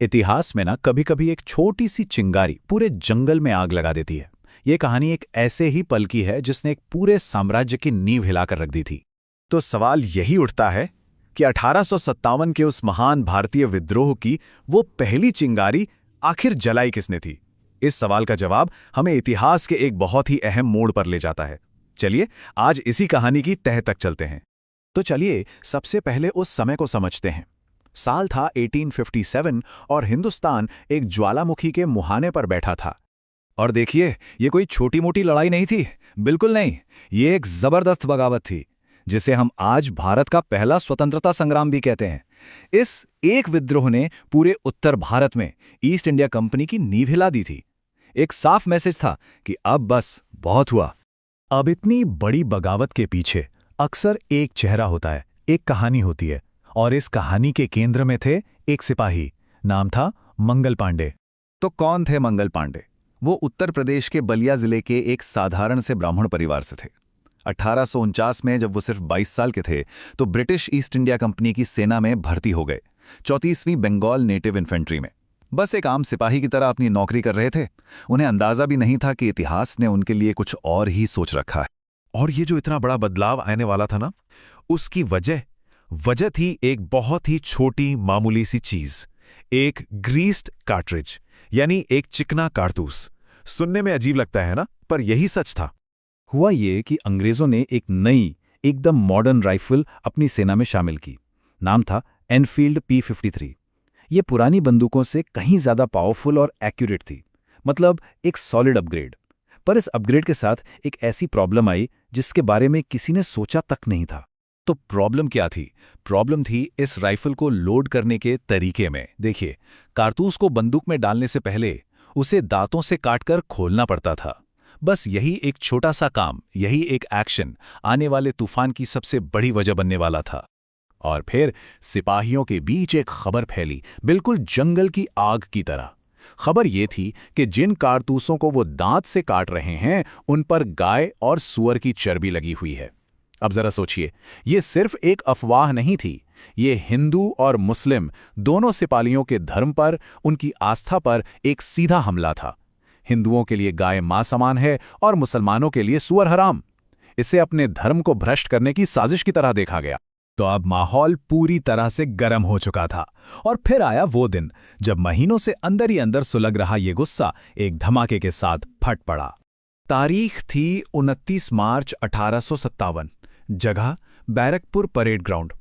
इतिहास में ना कभी कभी एक छोटी सी चिंगारी पूरे जंगल में आग लगा देती है। ये कहानी एक ऐसे ही पल की है जिसने एक पूरे साम्राज्य की नींव हिलाकर रख दी थी। तो सवाल यही उठता है कि 1857 के उस महान भारतीय विद्रोह की वो पहली चिंगारी आखिर जलाई किसने थी। इस सवाल का जवाब हमें इतिहास के एक बहुत ही अहम मोड़ पर ले जाता है। चलिए आज इसी कहानी की तह तक चलते हैं। तो चलिए सबसे पहले उस समय को समझते हैं। साल था 1857 और हिंदुस्तान एक ज्वालामुखी के मुहाने पर बैठा था। और देखिए, ये कोई छोटी मोटी लड़ाई नहीं थी, बिल्कुल नहीं। ये एक जबरदस्त बगावत थी, जिसे हम आज भारत का पहला स्वतंत्रता संग्राम भी कहते हैं। इस एक विद्रोह ने पूरे उत्तर भारत में ईस्ट इंडिया कंपनी की नींव हिला दी थी। एक साफ मैसेज था कि अब बस बहुत हुआ। अब इतनी बड़ी बगावत के पीछे अक्सर एक चेहरा होता है, एक कहानी होती है। और इस कहानी के केंद्र में थे एक सिपाही, नाम था मंगल पांडे। तो कौन थे मंगल पांडे? वो उत्तर प्रदेश के बलिया जिले के एक साधारण से ब्राह्मण परिवार से थे। 1849 में जब वो सिर्फ 22 साल के थे तो ब्रिटिश ईस्ट इंडिया कंपनी की सेना में भर्ती हो गए, 34वीं बंगाल नेटिव इन्फेंट्री में। बस एक आम सिपाही की तरह अपनी नौकरी कर रहे थे। उन्हें अंदाजा भी नहीं था कि इतिहास ने उनके लिए कुछ और ही सोच रखा है। और ये जो इतना बड़ा बदलाव आने वाला था ना, उसकी वजह थी एक बहुत ही छोटी मामूली सी चीज, एक ग्रीस्ड कार्ट्रिज, यानी एक चिकना कारतूस। सुनने में अजीब लगता है ना, पर यही सच था। हुआ ये कि अंग्रेजों ने एक नई एकदम मॉडर्न राइफल अपनी सेना में शामिल की। नाम था एनफील्ड P53। ये पुरानी बंदूकों से कहीं ज्यादा पावरफुल और एक्यूरेट थी, मतलब एक सॉलिड अपग्रेड। पर इस अपग्रेड के साथ एक ऐसी प्रॉब्लम आई जिसके बारे में किसी ने सोचा तक नहीं था। तो प्रॉब्लम क्या थी? प्रॉब्लम थी इस राइफल को लोड करने के तरीके में। देखिए, कारतूस को बंदूक में डालने से पहले उसे दांतों से काटकर खोलना पड़ता था। बस यही एक छोटा सा काम, यही एक एक्शन आने वाले तूफान की सबसे बड़ी वजह बनने वाला था। और फिर सिपाहियों के बीच एक खबर फैली, बिल्कुल जंगल की आग की तरह। खबर ये थी कि जिन कारतूसों को वो दांत से काट रहे हैं उन पर गाय और सूअर की चर्बी लगी हुई है। अब जरा सोचिए, ये सिर्फ एक अफवाह नहीं थी, ये हिंदू और मुस्लिम दोनों सिपाहियों के धर्म पर, उनकी आस्था पर एक सीधा हमला था। हिंदुओं के लिए गाय मां समान है और मुसलमानों के लिए सूअर हराम। इसे अपने धर्म को भ्रष्ट करने की साजिश की तरह देखा गया। तो अब माहौल पूरी तरह से गर्म हो चुका था। और फिर आया वो दिन जब महीनों से अंदर ही अंदर सुलग रहा ये गुस्सा एक धमाके के साथ फट पड़ा। तारीख थी 29 मार्च 1857। जगह बैरकपुर परेड ग्राउंड।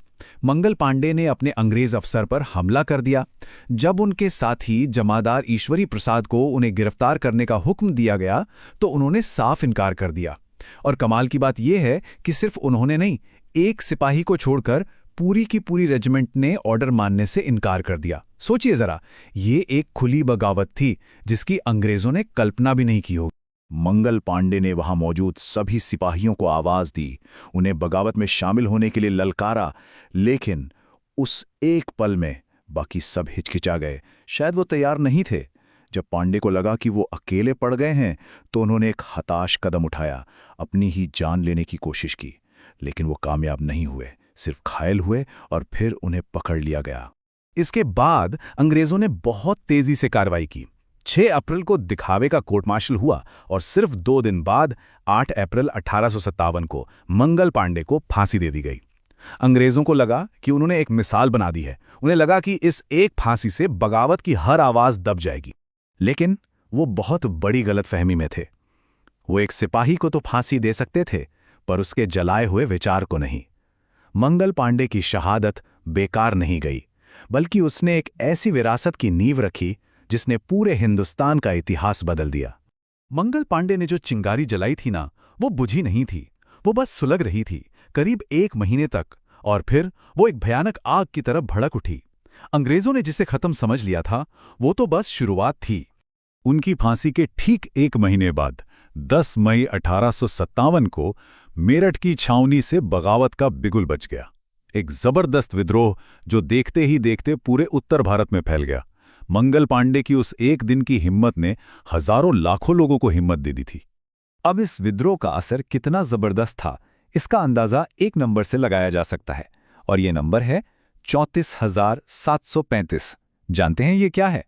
मंगल पांडे ने अपने अंग्रेज अफसर पर हमला कर दिया। जब उनके साथी जमादार ईश्वरी प्रसाद को उन्हें गिरफ्तार करने का हुक्म दिया गया तो उन्होंने साफ इनकार कर दिया। और कमाल की बात यह है कि सिर्फ उन्होंने नहीं, एक सिपाही को छोड़कर पूरी की पूरी रेजिमेंट ने ऑर्डर मानने से इनकार कर दिया। सोचिए जरा, ये एक खुली बगावत थी जिसकी अंग्रेजों ने कल्पना भी नहीं की होगी। मंगल पांडे ने वहां मौजूद सभी सिपाहियों को आवाज दी, उन्हें बगावत में शामिल होने के लिए ललकारा। लेकिन उस एक पल में बाकी सब हिचकिचा गए। शायद वो तैयार नहीं थे। जब पांडे को लगा कि वो अकेले पड़ गए हैं तो उन्होंने एक हताश कदम उठाया, अपनी ही जान लेने की कोशिश की। लेकिन वो कामयाब नहीं हुए, सिर्फ घायल हुए और फिर उन्हें पकड़ लिया गया। इसके बाद अंग्रेजों ने बहुत तेजी से कार्रवाई की। 6 अप्रैल को दिखावे का कोर्ट मार्शल हुआ और सिर्फ 2 दिन बाद 8 अप्रैल 1857 को मंगल पांडे को फांसी दे दी गई। अंग्रेजों को लगा कि उन्होंने एक मिसाल बना दी है। उन्हें लगा कि इस एक फांसी से बगावत की हर आवाज दब जाएगी। लेकिन वो बहुत बड़ी गलतफहमी में थे। वो एक सिपाही को तो फांसी दे सकते थे, पर उसके जलाए हुए विचार को नहीं। मंगल पांडे की शहादत बेकार नहीं गई, बल्कि उसने एक ऐसी विरासत की नींव रखी जिसने पूरे हिंदुस्तान का इतिहास बदल दिया। मंगल पांडे ने जो चिंगारी जलाई थी ना, वो बुझी नहीं थी, वो बस सुलग रही थी करीब 1 महीने तक। और फिर वो एक भयानक आग की तरफ भड़क उठी। अंग्रेजों ने जिसे खत्म समझ लिया था, वो तो बस शुरुआत थी। उनकी फांसी के ठीक 1 महीने बाद 10 मई 1857 को मेरठ की छावनी से बगावत का बिगुल बज गया। एक जबरदस्त विद्रोह जो देखते ही देखते पूरे उत्तर भारत में फैल गया। मंगल पांडे की उस एक दिन की हिम्मत ने हजारों लाखों लोगों को हिम्मत दे दी थी। अब इस विद्रोह का असर कितना जबरदस्त था, इसका अंदाजा एक नंबर से लगाया जा सकता है, और ये नंबर है 34,735। जानते हैं ये क्या है?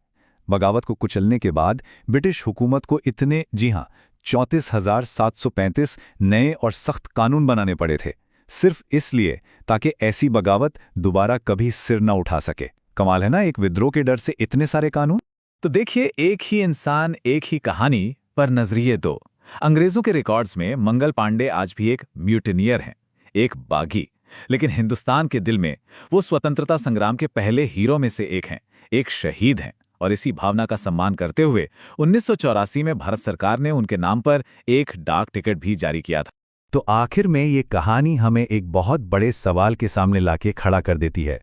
बगावत को कुचलने के बाद ब्रिटिश हुकूमत को इतने, जी हाँ, 34,735 नए और सख्त कानून बनाने पड़े थे, सिर्फ इसलिए ताकि ऐसी बगावत दोबारा कभी सिर न उठा सके। कमाल है ना, एक विद्रोह के डर से इतने सारे कानून। तो देखिए, एक ही इंसान, एक ही कहानी, पर नजरिए दो। अंग्रेजों के रिकॉर्ड्स में मंगल पांडे आज भी एक म्यूटिनियर हैं, एक बागी, लेकिन हिंदुस्तान के दिल में वो स्वतंत्रता संग्राम के पहले हीरो में से एक हैं, एक शहीद हैं। और इसी भावना का सम्मान करते हुए 1984 में भारत सरकार ने उनके नाम पर एक डाक टिकट भी जारी किया था। तो आखिर में ये कहानी हमें एक बहुत बड़े सवाल के सामने लाके खड़ा कर देती है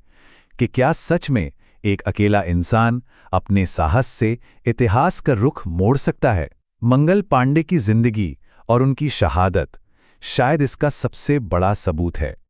कि क्या सच में एक अकेला इंसान अपने साहस से इतिहास का रुख मोड़ सकता है? मंगल पांडे की जिंदगी और उनकी शहादत शायद इसका सबसे बड़ा सबूत है।